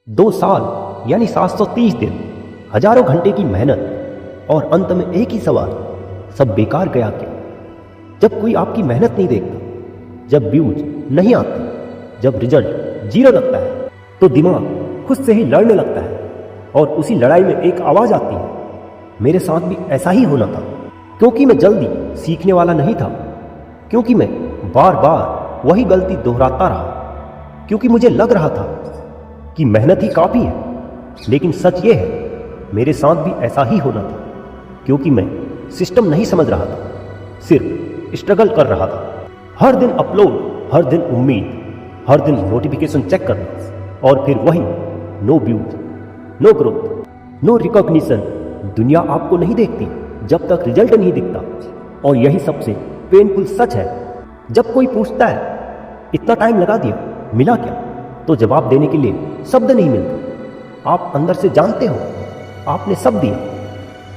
2 साल यानी 730 दिन, हजारों घंटे की मेहनत और अंत में एक ही सवाल, सब बेकार गया क्या? जब कोई आपकी मेहनत नहीं देखता, जब व्यूज नहीं आते, जब रिजल्ट 0 लगता है, तो दिमाग खुद से ही लड़ने लगता है और उसी लड़ाई में एक आवाज आती है, मेरे साथ भी ऐसा ही होना था। क्योंकि मैं जल्दी सीखने वाला नहीं था, क्योंकि मैं बार बार वही गलती दोहराता रहा, क्योंकि मुझे लग रहा था कि मेहनत ही काफ़ी है। लेकिन सच ये है, मेरे साथ भी ऐसा ही होना था, क्योंकि मैं सिस्टम नहीं समझ रहा था, सिर्फ स्ट्रगल कर रहा था। हर दिन अपलोड, हर दिन उम्मीद, हर दिन नोटिफिकेशन चेक करना और फिर वही no views, no growth, no recognition. दुनिया आपको नहीं देखती जब तक रिजल्ट नहीं दिखता। और यही सबसे पेनफुल सच है। जब कोई पूछता है इतना टाइम लगा दिया, मिला क्या, तो जवाब देने के लिए शब्द नहीं मिलते। आप अंदर से जानते हो आपने सब दिया,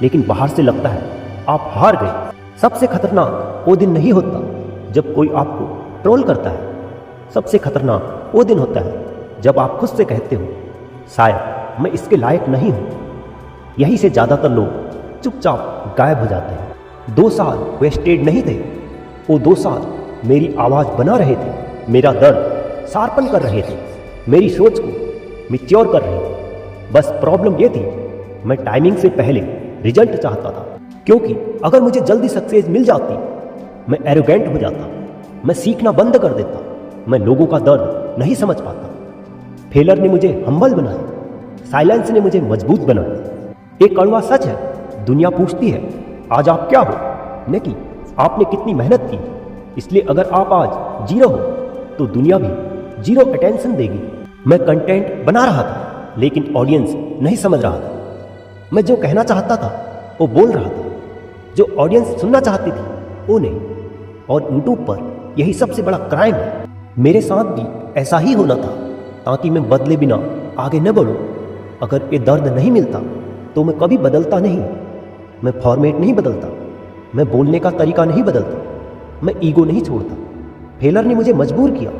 लेकिन बाहर से लगता है आप हार गए। सबसे खतरनाक वो दिन नहीं होता जब कोई आपको ट्रोल करता है, सबसे खतरनाक वो दिन होता है जब आप खुद से कहते हो शायद मैं इसके लायक नहीं हूं। यही से ज्यादातर लोग चुपचाप गायब हो जाते हैं। 2 साल वेस्टेड नहीं थे, वो 2 साल मेरी आवाज बना रहे थे, मेरा दर्द शार्पन कर रहे थे, मेरी सोच को मैच्योर कर रहे थे। बस प्रॉब्लम ये थी, मैं टाइमिंग से पहले रिजल्ट चाहता था, क्योंकि अगर मुझे जल्दी सक्सेस मिल जाती, मैं एरोगेंट हो जाता, मैं सीखना बंद कर देता, मैं लोगों का दर्द नहीं समझ पाता। फेलर ने मुझे हम्बल बनाया, साइलेंस ने मुझे मजबूत बनाया। एक कड़वा सच है, दुनिया पूछती है आज आप क्या हो, न कि आपने कितनी मेहनत की। इसलिए अगर आप आज 0 हो तो दुनिया भी 0 अटेंशन देगी। मैं कंटेंट बना रहा था, लेकिन ऑडियंस नहीं समझ रहा था। मैं जो कहना चाहता था वो बोल रहा था, जो ऑडियंस सुनना चाहती थी वो नहीं। और यूट्यूब पर यही सबसे बड़ा क्राइम है। मेरे साथ भी ऐसा ही होना था, ताकि मैं बदले बिना आगे न बढ़ूं। अगर ये दर्द नहीं मिलता तो मैं कभी बदलता नहीं। मैं फॉर्मेट नहीं बदलता, मैं बोलने का तरीका नहीं बदलता, मैं ईगो नहीं छोड़ता। फेलर ने मुझे मजबूर किया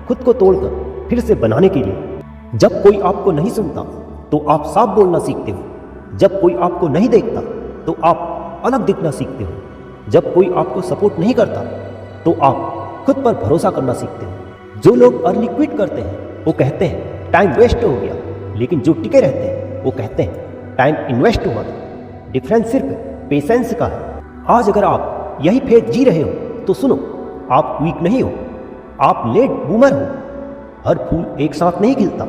खुद को तोड़कर फिर से बनाने के लिए। जब कोई आपको नहीं सुनता तो आप साफ बोलना सीखते हो। जब कोई आपको नहीं देखता तो आप अलग दिखना सीखते हो। जब कोई आपको सपोर्ट नहीं करता तो आप खुद पर भरोसा करना सीखते हो। जो लोग अर्ली क्विट करते हैं वो कहते हैं टाइम वेस्ट हो गया, लेकिन जो टिके रहते हैं वो कहते हैं टाइम इन्वेस्ट हुआ था। डिफरेंस सिर्फ पेशेंस का है। आज अगर आप यही फेज जी रहे हो तो सुनो, आप वीक नहीं हो, आप लेट बूमर हो। हर फूल एक साथ नहीं खिलता,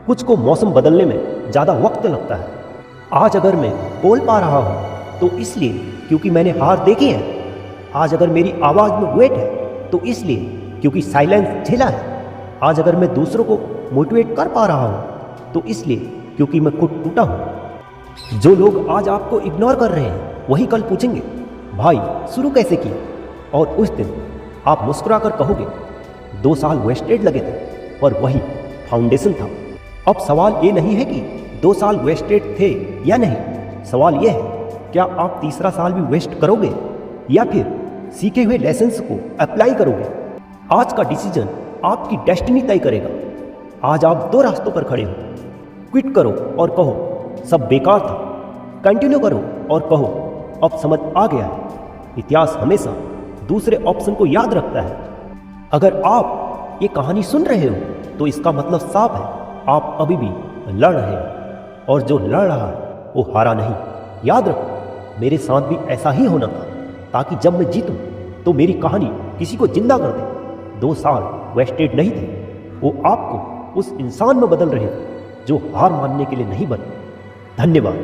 कुछ को मौसम बदलने में ज़्यादा वक्त लगता है। आज अगर मैं बोल पा रहा हूँ तो इसलिए क्योंकि मैंने हार देखी है। आज अगर मेरी आवाज़ में वेट है तो इसलिए क्योंकि साइलेंस झेला है। आज अगर मैं दूसरों को मोटिवेट कर पा रहा हूँ तो इसलिए क्योंकि मैं खुद टूटा हूँ। जो लोग आज आपको इग्नोर कर रहे हैं वही कल पूछेंगे भाई शुरू कैसे किया, और उस दिन आप मुस्कुरा कर कहोगे 2 साल वेस्टेड लगे थे, पर वही फाउंडेशन था। अब सवाल ये नहीं है कि 2 साल वेस्टेड थे या नहीं, सवाल ये है क्या आप तीसरा साल भी वेस्ट करोगे या फिर सीखे हुए लेसन्स को अप्लाई करोगे। आज का डिसीजन आपकी डेस्टिनी तय करेगा। आज आप 2 रास्तों पर खड़े हो, क्विट करो और कहो सब बेकार था, कंटिन्यू करो और कहो अब समझ आ गया है। इतिहास हमेशा दूसरे ऑप्शन को याद रखता है। अगर आप ये कहानी सुन रहे हो तो इसका मतलब साफ है, आप अभी भी लड़ रहे हो, और जो लड़ रहा है वो हारा नहीं। याद रखो मेरे साथ भी ऐसा ही होना था, ताकि जब मैं जीतूं तो मेरी कहानी किसी को जिंदा कर दे। 2 साल वेस्टेड नहीं थे, वो आपको उस इंसान में बदल रहे थे जो हार मानने के लिए नहीं बने। धन्यवाद।